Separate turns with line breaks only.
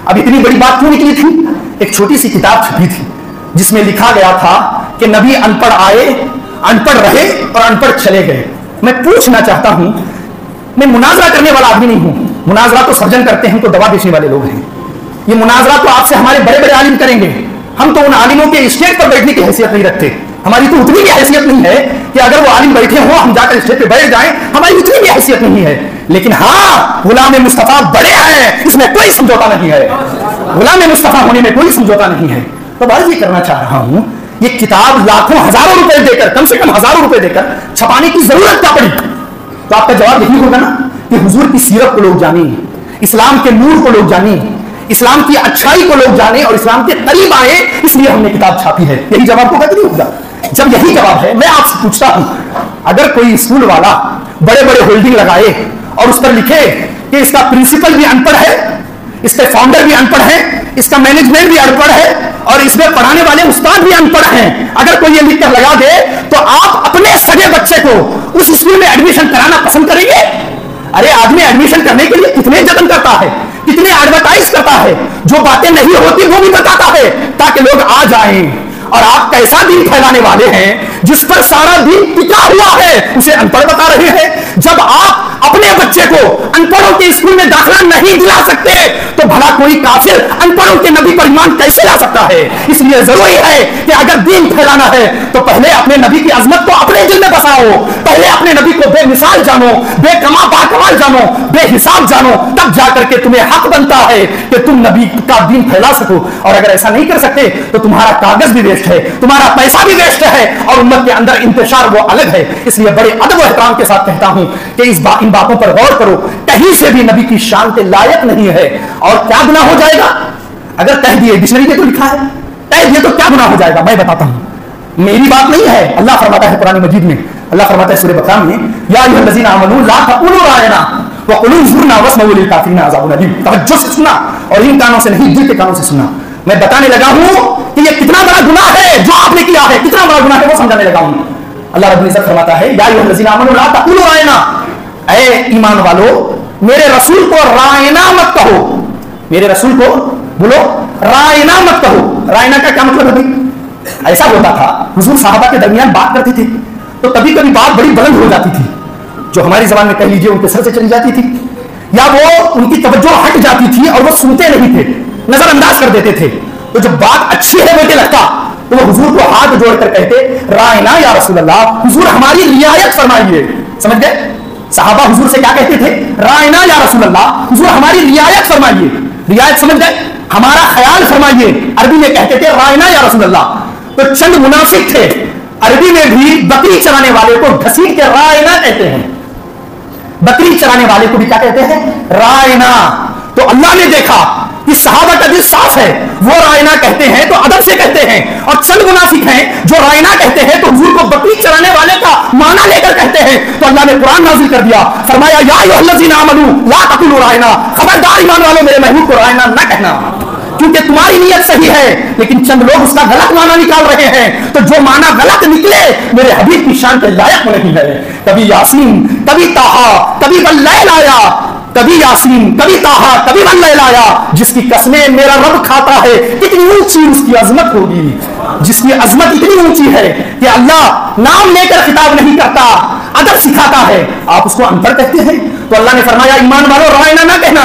अब इतनी बड़ी बात क्यों निकली थी? एक छोटी सी किताब छपी थी जिसमें लिखा गया था कि नबी अनपढ़ आए, अनपढ़ रहे और अनपढ़ चले गए। मैं पूछना चाहता हूं, मैं मुनाजरा करने वाला आदमी नहीं हूं, मुनाजरा तो सर्जन करते हैं, तो दवा बेचने वाले लोग हैं। ये मुनाजरा तो आपसे हमारे बड़े बड़े आलिम करेंगे, हम तो उन आलिमों के स्टेज पर बैठने की हैसियत नहीं रखते, हमारी तो उतनी भी हैसियत नहीं है कि अगर वो आलिम बैठे हो हम जाकर स्टेज पे बैठ जाएं, हमारी उतनी भी हैसियत नहीं है। लेकिन हाँ, गुलाम मुस्तफा बड़े हैं, इसमें कोई समझौता नहीं है, गुलाम मुस्तफा होने में कोई समझौता नहीं है। तो बात ये करना चाह रहा हूं, ये किताब लाखों हजारों रुपए देकर, कम से कम हजारों रुपए देकर छपाने की जरूरत क्या पड़ी? तो आपका जवाब यही होगा ना कि हुजूर की सीरत को लोग जाने, इस्लाम के नूर को लोग जाने, इस्लाम की अच्छाई को लोग जाने और इस्लाम के करीब आए, इसलिए हमने किताब छापी है। यही जवाब होगा कि नहीं होगा? जब यही जवाब है, मैं आपसे पूछता हूं, अगर कोई स्कूल वाला बड़े बड़े होल्डिंग लगाए और उस पर लिखे कि इसका प्रिंसिपल भी अनपढ़ है, इसके फाउंडर भी अनपढ़ है, इसका मैनेजमेंट भी अनपढ़ है और इसमें पढ़ाने वाले उस्ताद भी अनपढ़ हैं, अगर कोई ये लिखकर लगा दे, तो आप अपने सगे बच्चे को उस स्कूल में एडमिशन कराना पसंद करेंगे? अरे आदमी एडमिशन करने के लिए कितने जतन करता है, कितने एडवर्टाइज करता है, जो बातें नहीं होती वो भी बताता है ताकि लोग आ जाएं। और आप कैसा दिन फैलाने वाले हैं जिस पर सारा दिन टिका हुआ है, उसे अनपढ़ बता रहे हैं। जब आप अपने बच्चे को अनपढ़ों के स्कूल में दाखिला नहीं दिला सकते, तो भला कोई काफिर अनपढ़ों के नबी पर ईमान कैसे ला सकता है? इसलिए जरूरी है कि अगर दीन फैलाना है तो पहले अपने नबी की अजमत को अपने दिल में बसाओ, पहले अपने नबी को बेमिसाल जानो, बाकमाल जानो, बेहिसाब जानो, तब जाकर के तुम्हें हक बनता है कि तुम नबी का दीन फैला सको। और अगर ऐसा नहीं कर सकते तो तुम्हारा कागज भी वेस्ट है, तुम्हारा पैसा भी वेस्ट है और उम्मत के अंदर इंतशार वो अलग है। इसलिए बड़े अदब और एहतराम के साथ कहता हूं कि इन बातों पर गौर करो, कहीं से भी नबी की शान के लायक नहीं है। और क्या गुनाह हो जाएगा अगर कह दिए, डिक्शनरी में तो लिखा है, कह दिए तो क्या गुनाह हो जाएगा? मैं बताता हूं, मेरी बात नहीं है, अल्लाह फरमाता है कुरान मजीद में, अल्लाह फरमाता है सूरह बकरा में, या अय्युहल्लज़ीना आमनू ला तक़ूलू रायना व क़ूलू ज़ुरना वस्मऊ लिल-काफ़िरीन अज़ाबुन अलीम। तवज्जो से सुनना और इन कानों से नहीं, दिल के कानों से सुनना। मैं बताने लगा हूं कि ये कितना बड़ा गुनाह है जो आपने किया है, कितना बड़ा गुनाह है वो समझाने लगा हूं। अल्लाह रब्बुल इज्जत फरमाता है, या अय्युहल्लज़ीना आमनू ला तक़ूलू रायना, ऐ ईमान वालो मेरे रसूल को रायना मत कहो, मेरे रसूल को बोलो रायना मत कहो। रायना का क्या मतलब है भाई? ऐसा होता था, हुजूर साहबा के दरमियान बात करते थे तो कभी कभी बात बड़ी बुलंद हो जाती थी, जो हमारी जबान में कह लीजिए उनके सर से चली जाती थी, या वो उनकी तवज्जो हट जाती थी और वो सुनते नहीं थे, नजरअंदाज कर देते थे। तो जब बात अच्छी है मुझे लगता तो वो हुजूर को हाथ जोड़कर कहते, रायना या रसूल अल्लाह, हुजूर हमारी रियायत फरमाइए। समझ गए? साहबा हुजूर से क्या कहते थे? रायना या रसूल अल्लाह, हुजूर हमारी रियायत फरमाइए। रियायत समझ गए? हमारा ख्याल फरमाइए। अरबी में कहते थे रायना या रसूल अल्लाह। तो चंद मुनाफिक थे, अरबी में भी बकरी चराने वाले को घसीट के रायना कहते हैं, बकरी चराने वाले को भी क्या कहते हैं? रायना। तो अल्लाह ने देखा कि सहाबा का दिल साफ है, वो रायना कहते हैं तो अदब से कहते हैं, और चंद मुनाफिक हैं जो रायना कहते हैं तो हुजूर को बकरी चराने वाले का माना लेकर कहते हैं। तो अल्लाह ने कुरान नाज़िल कर दिया, फरमाया या अय्युहल्लज़ीना आमनू ला तक़ूलू रायना, खबरदार ईमान वालों मेरे महबूब को रायना न कहना, क्योंकि तुम्हारी नीयत सही है लेकिन चंद लोग उसका गलत माना निकाल रहे हैं। तो जो माना गलत निकले मेरे हबीब की शान के लायक नहीं है। कभी यासीन, कभी ताहा, कभी वल्लैल आया, कभी यासीन, कभी ताहा, कभी वल्लैल आया, जिसकी कसमें मेरा रब खाता है, कितनी ऊंची उसकी अजमत होगी, जिसकी अजमत इतनी ऊंची है कि अल्लाह नाम लेकर खिताब नहीं करता, अदब सिखाता है, आप उसको अनपढ़ कहते हैं। तो अल्लाह ने फरमाया ईमान वालों रायना ना कहना,